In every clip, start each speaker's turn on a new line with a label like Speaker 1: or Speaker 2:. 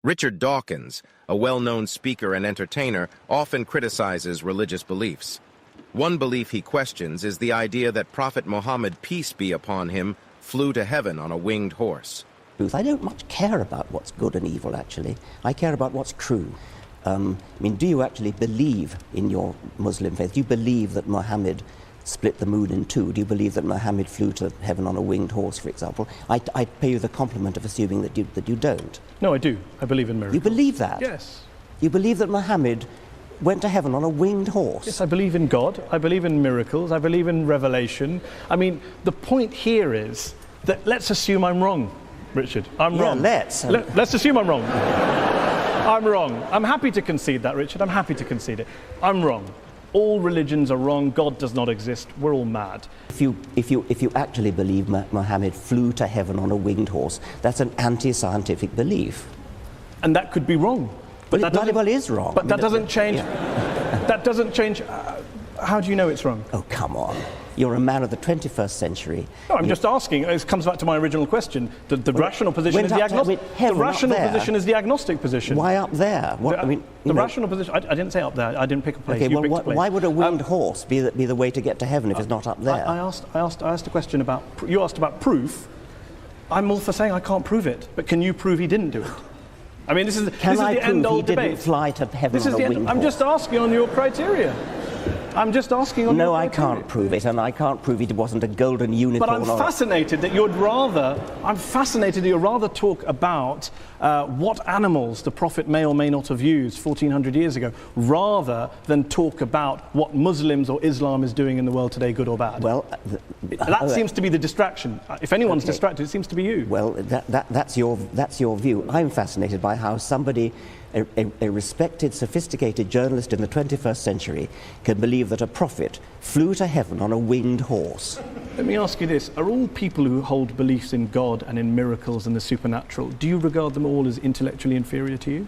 Speaker 1: Richard Dawkins, a well-known speaker and entertainer, often criticizes religious beliefs. One belief he questions is the idea that Prophet Muhammad, peace be upon him, flew to heaven on a winged horse.
Speaker 2: I don't much care about what's good and evil, actually. I care about what's true. Do you actually believe in your Muslim faith? Do you believe that Muhammad split the moon in two? Do you believe that Muhammad flew to heaven on a winged horse, for example? I pay you the compliment of assuming that you don't.
Speaker 3: No, I do. I believe in miracles.
Speaker 2: You believe that?
Speaker 3: Yes.
Speaker 2: You believe that Muhammad went to heaven on a winged horse?
Speaker 3: Yes, I believe in God. I believe in miracles. I believe in revelation. The point here is that let's assume I'm wrong, Richard. I'm wrong.
Speaker 2: Let's
Speaker 3: assume I'm wrong. I'm wrong. I'm happy to concede that, Richard. I'm happy to concede it. I'm wrong. All religions are wrong. God does not exist. We're all mad.
Speaker 2: If you actually believe Muhammad flew to heaven on a winged horse, that's an anti-scientific belief.
Speaker 3: And that could be wrong.
Speaker 2: But that is wrong.
Speaker 3: But that doesn't change. Yeah. That doesn't change. How do you know it's wrong?
Speaker 2: Oh, come on. You're a man of the 21st century.
Speaker 3: No, I'm just asking. It comes back to my original question. The rational position is the agnostic. The rational position is the agnostic position.
Speaker 2: Why up there?
Speaker 3: The rational position. I didn't say up there. I didn't pick a place.
Speaker 2: Okay, why would a winged horse be the way to get to heaven if it's not up there?
Speaker 3: I asked a question about. You asked about proof. I'm all for saying I can't prove it, but can you prove he didn't do it? This is the end-all debate.
Speaker 2: Didn't fly to heaven on a winged horse?
Speaker 3: I'm just asking on your criteria. I'm just asking on your criteria.
Speaker 2: No, I can't prove it, and I can't prove it wasn't a golden unicorn.
Speaker 3: But I'm fascinated that you're rather talk about what animals the Prophet may or may not have used 1400 years ago, rather than talk about what Muslims or Islam is doing in the world today, good or bad.
Speaker 2: Well,
Speaker 3: that seems to be the distraction. If anyone's distracted, it seems to be you.
Speaker 2: Well, that's your view. I'm fascinated by how somebody, a respected, sophisticated journalist in the 21st century, can believe that a prophet flew to heaven on a winged horse.
Speaker 3: Let me ask you this. Are all people who hold beliefs in God and in miracles and the supernatural, do you regard them all as intellectually inferior to you?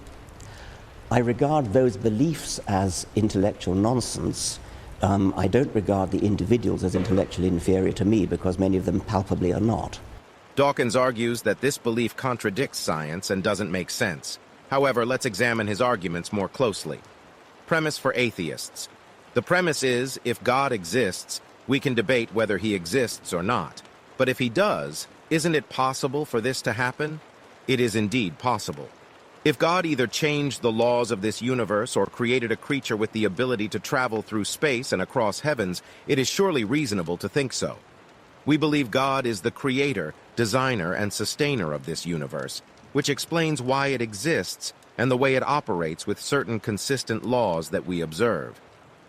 Speaker 2: I regard those beliefs as intellectual nonsense. I don't regard the individuals as intellectually inferior to me, because many of them palpably are not.
Speaker 1: Dawkins argues that this belief contradicts science and doesn't make sense. However, let's examine his arguments more closely. Premise for atheists. The premise is, if God exists, we can debate whether he exists or not. But if he does, isn't it possible for this to happen? It is indeed possible. If God either changed the laws of this universe or created a creature with the ability to travel through space and across heavens, it is surely reasonable to think so. We believe God is the creator, designer, and sustainer of this universe, which explains why it exists and the way it operates with certain consistent laws that we observe.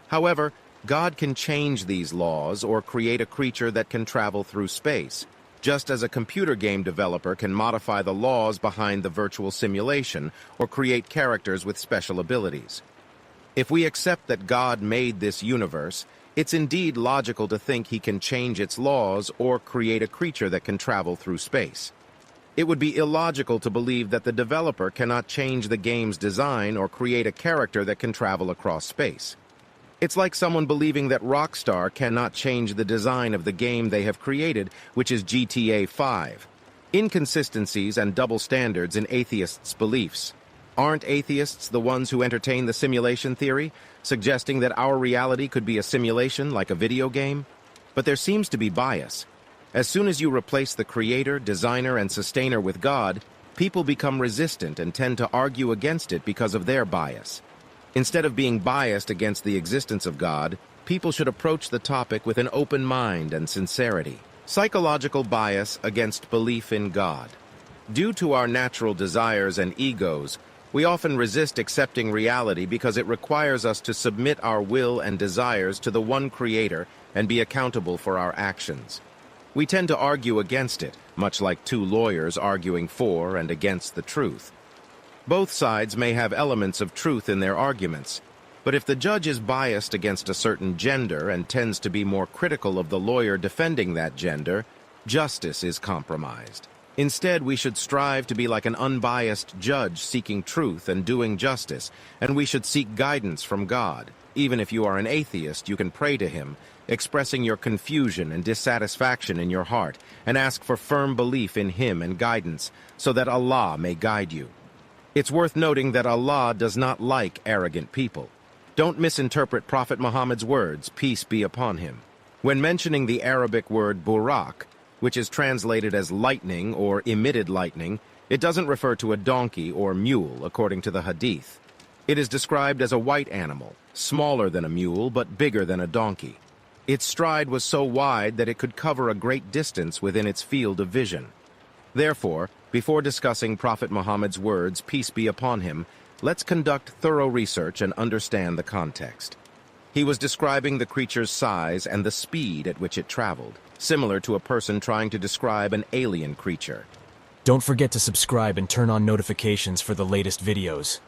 Speaker 1: However, God can change these laws or create a creature that can travel through space, just as a computer game developer can modify the laws behind the virtual simulation or create characters with special abilities. If we accept that God made this universe, it's indeed logical to think he can change its laws or create a creature that can travel through space. It would be illogical to believe that the developer cannot change the game's design or create a character that can travel across space. It's like someone believing that Rockstar cannot change the design of the game they have created, which is GTA 5. Inconsistencies and double standards in atheists' beliefs. Aren't atheists the ones who entertain the simulation theory, suggesting that our reality could be a simulation like a video game? But there seems to be bias. As soon as you replace the creator, designer, and sustainer with God, people become resistant and tend to argue against it because of their bias. Instead of being biased against the existence of God, people should approach the topic with an open mind and sincerity. Psychological bias against belief in God. Due to our natural desires and egos, we often resist accepting reality because it requires us to submit our will and desires to the one creator and be accountable for our actions. We tend to argue against it, much like two lawyers arguing for and against the truth. Both sides may have elements of truth in their arguments, but if the judge is biased against a certain gender and tends to be more critical of the lawyer defending that gender, justice is compromised. Instead, we should strive to be like an unbiased judge seeking truth and doing justice, and we should seek guidance from God. Even if you are an atheist, you can pray to him, expressing your confusion and dissatisfaction in your heart, and ask for firm belief in him and guidance, so that Allah may guide you. It's worth noting that Allah does not like arrogant people. Don't misinterpret Prophet Muhammad's words, peace be upon him. When mentioning the Arabic word burak, which is translated as lightning or emitted lightning, it doesn't refer to a donkey or mule, according to the hadith. It is described as a white animal, smaller than a mule but bigger than a donkey. Its stride was so wide that it could cover a great distance within its field of vision. Therefore, before discussing Prophet Muhammad's words, peace be upon him, let's conduct thorough research and understand the context. He was describing the creature's size and the speed at which it traveled, similar to a person trying to describe an alien creature.
Speaker 4: Don't forget to subscribe and turn on notifications for the latest videos.